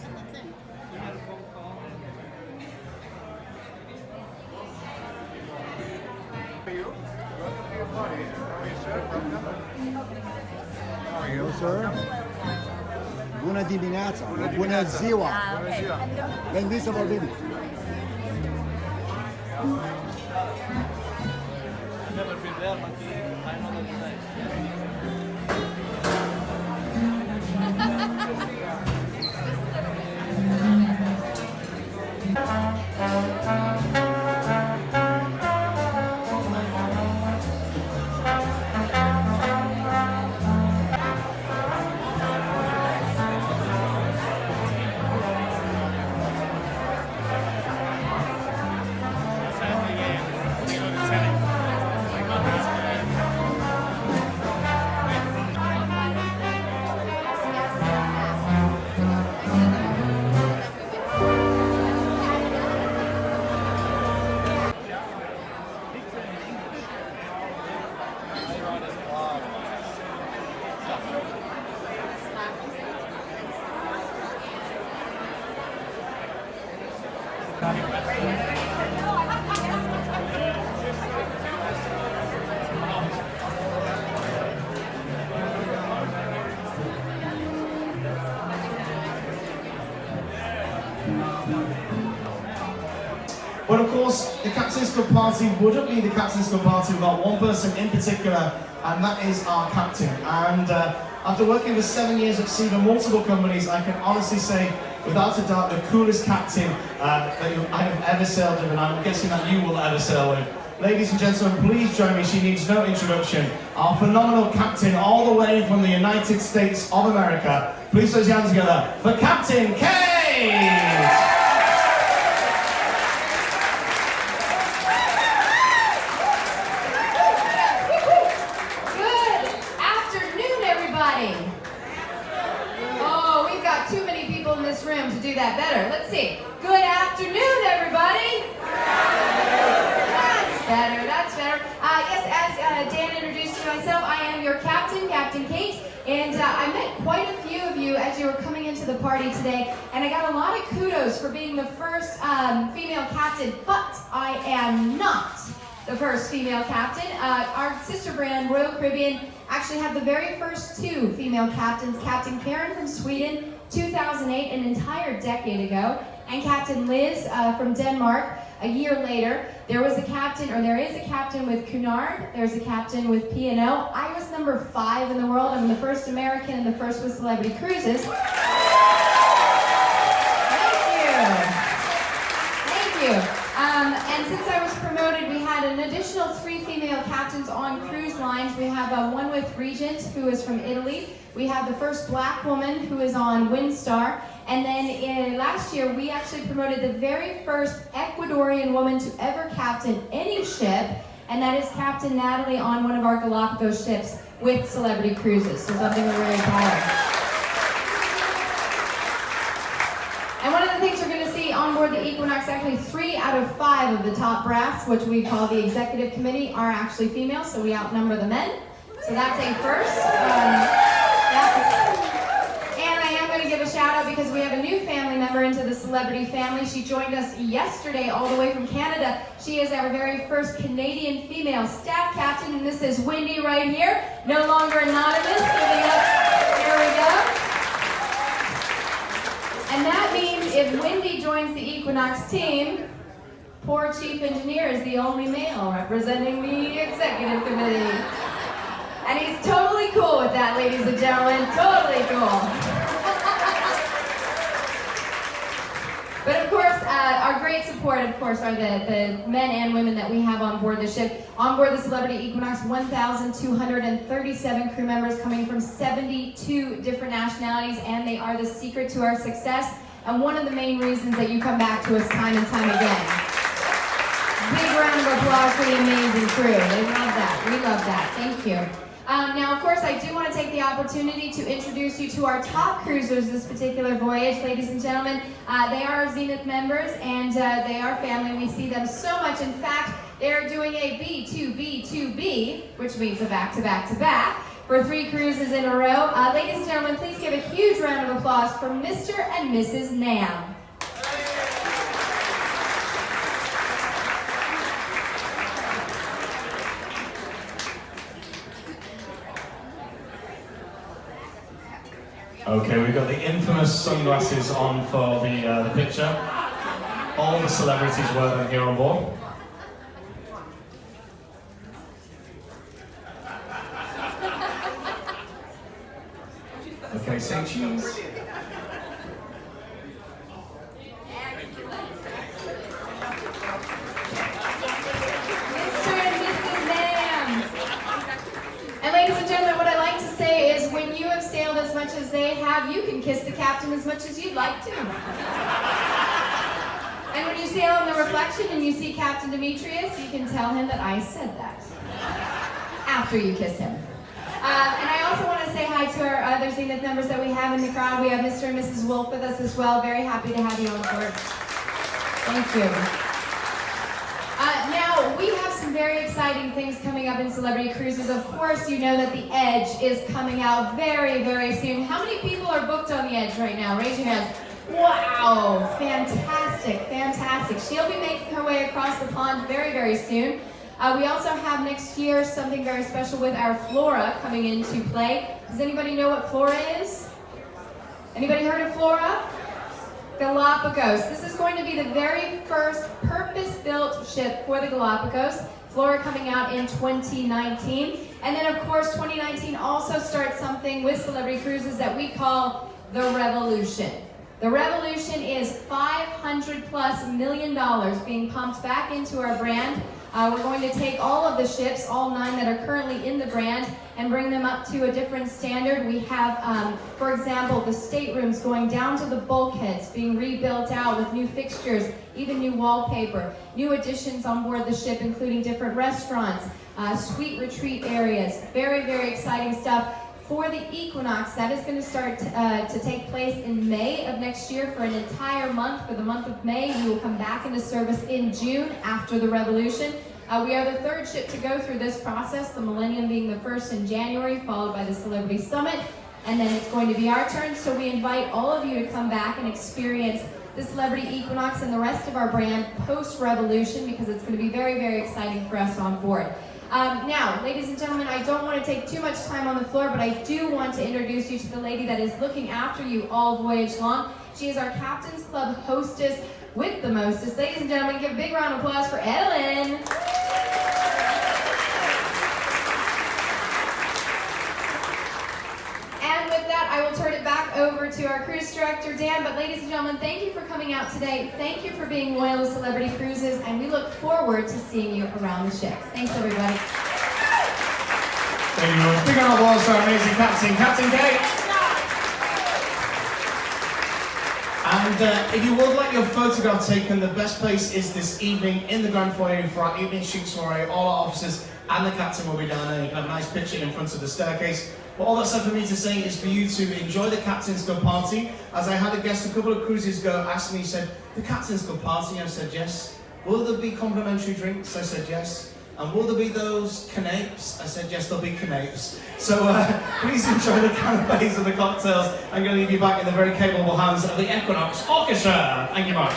in the thing. You had a phone call. How are you? Welcome to your party. How are you, sir? How are you, sir? Bună dimineața! Bună Bună dimineața. ziua! Bună ziua! Veniți să vorbim! I've never been there, McCue. I know that it's nice. But of course, the Captain's Club party wouldn't be the Captain's Club party without one person in particular, and that is our captain. And after working for 7 years at sea for multiple companies, I can honestly say, without a doubt, the coolest captain that I have ever sailed with, and I'm guessing that you will ever sail with. Ladies and gentlemen, please join me, she needs no introduction. Our phenomenal captain all the way from the United States of America. Please put your hands together for Captain Kate! Room to do that better. Let's see. Good afternoon, everybody. That's better. That's better. Yes, as Dan introduced me myself, I am your captain, Captain Kate, and I met quite a few of you as you were coming into the party today, and I got a lot of kudos for being the first female captain, but I am not the first female captain. Our sister brand, Royal Caribbean, actually had the very first two female captains, Captain Karen from Sweden, 2008, an entire decade ago, and Captain Liz from Denmark a year later. There is a captain with Cunard, there's a captain with P&O. I was number 5 in the world. I'm the first American and the first with Celebrity Cruises. Thank you. And since I was promoted, we had an additional 3 female captains on cruise lines. We have one with Regent, who is from Italy. We have the first black woman, who is on Windstar. And then last year, we actually promoted the very first Ecuadorian woman to ever captain any ship, and that is Captain Natalie on one of our Galapagos ships with Celebrity Cruises. So something we're really proud of. And one of the things you're going to see on board the Equinox, actually 3 out of 5 of the top brass, which we call the executive committee, are actually female, so we outnumber the men. So that's a first. And I am going to give a shout out because we have a new family member into the celebrity family. She joined us yesterday all the way from Canada. She is our very first Canadian female staff captain, and this is Wendy right here, no longer anonymous, giving up. Here we go. And that means if Wendy joins the Equinox team, poor chief engineer is the only male representing the executive committee. And he's totally cool with that, ladies and gentlemen, totally cool. But of course, our great support, of course, are the men and women that we have on board the ship. On board the Celebrity Equinox, 1,237 crew members coming from 72 different nationalities, and they are the secret to our success, and one of the main reasons that you come back to us time and time again. Big round of applause for the amazing crew. They love that. We love that. Thank you. Now, of course, I do want to take the opportunity to introduce you to our top cruisers this particular voyage, ladies and gentlemen. They are our Zenith members, and they are family. We see them so much. In fact, they are doing a B2B2B, which means a back-to-back-to-back, for 3 cruises in a row. Ladies and gentlemen, please give a huge round of applause for Mr. and Mrs. Nam. Okay, we've got the infamous sunglasses on for the picture. All the celebrities wear them here on board. Okay, say cheese. Mr. and Mrs. Nam. And ladies and gentlemen, what I like to say is when you have sailed as much as they have, you can kiss the captain as much as you'd like to. And when you sail on the Reflection and you see Captain Demetrius, you can tell him that I said that after you kiss him. And I also want to say hi to our other Zenith members that we have in the crowd. We have Mr. and Mrs. Wolf with us as well. Very happy to have you on board. Thank you. Now, we have some very exciting things coming up in Celebrity Cruises. Of course, you know that the Edge is coming out very, very soon. How many people are booked on the Edge right now? Raise your hands. Wow, fantastic, fantastic. She'll be making her way across the pond very, very soon. We also have next year something very special with our Flora coming into play. Does anybody know what Flora is? Anybody heard of Flora? Galapagos. This is going to be the very first purpose-built ship for the Galapagos. Flora coming out in 2019. And then of course 2019 also starts something with Celebrity Cruises that we call the Revolution. The Revolution is $500+ million being pumped back into our brand. We're going to take all of the ships, all 9 that are currently in the brand, and bring them up to a different standard. We have, for example, the staterooms going down to the bulkheads, being rebuilt out with new fixtures, even new wallpaper, new additions on board the ship, including different restaurants, suite retreat areas. Very, very exciting stuff. For the Equinox, that is going to start to take place in May of next year for an entire month. For the month of May, we will come back into service in June after the Revolution. We are the 3rd ship to go through this process, the Millennium being the 1st in January, followed by the Celebrity Summit, and then it's going to be our turn. So we invite all of you to come back and experience the Celebrity Equinox and the rest of our brand post-Revolution, because it's going to be very, very exciting for us on board. Now, ladies and gentlemen, I don't want to take too much time on the floor, but I do want to introduce you to the lady that is looking after you all voyage long. She is our Captain's Club hostess with the mostest. Ladies and gentlemen, give a big round of applause for Edelyn. And with that, I will turn it back over to our cruise director, Dan. But ladies and gentlemen, thank you for coming out today. Thank you for being loyal to Celebrity Cruises, and we look forward to seeing you around the ship. Thanks, everybody. Thank you very much. Big round of applause for our amazing captain, Captain Kate. And if you would like your photograph taken, the best place is this evening in the Grand Foyer for our evening chic soiree. All our officers and the captain will be down there. You can have a nice picture in front of the staircase. But all that's left for me to say is for you to enjoy the Captain's Club party. As I had a guest a couple of cruises ago ask me, he said, the Captain's Club party? I said, yes. Will there be complimentary drinks? I said, yes. And will there be those canapes? I said, yes, there'll be canapes. So please enjoy the canapes and the cocktails. I'm going to leave you back in the very capable hands of the Equinox Orchestra. Thank you much.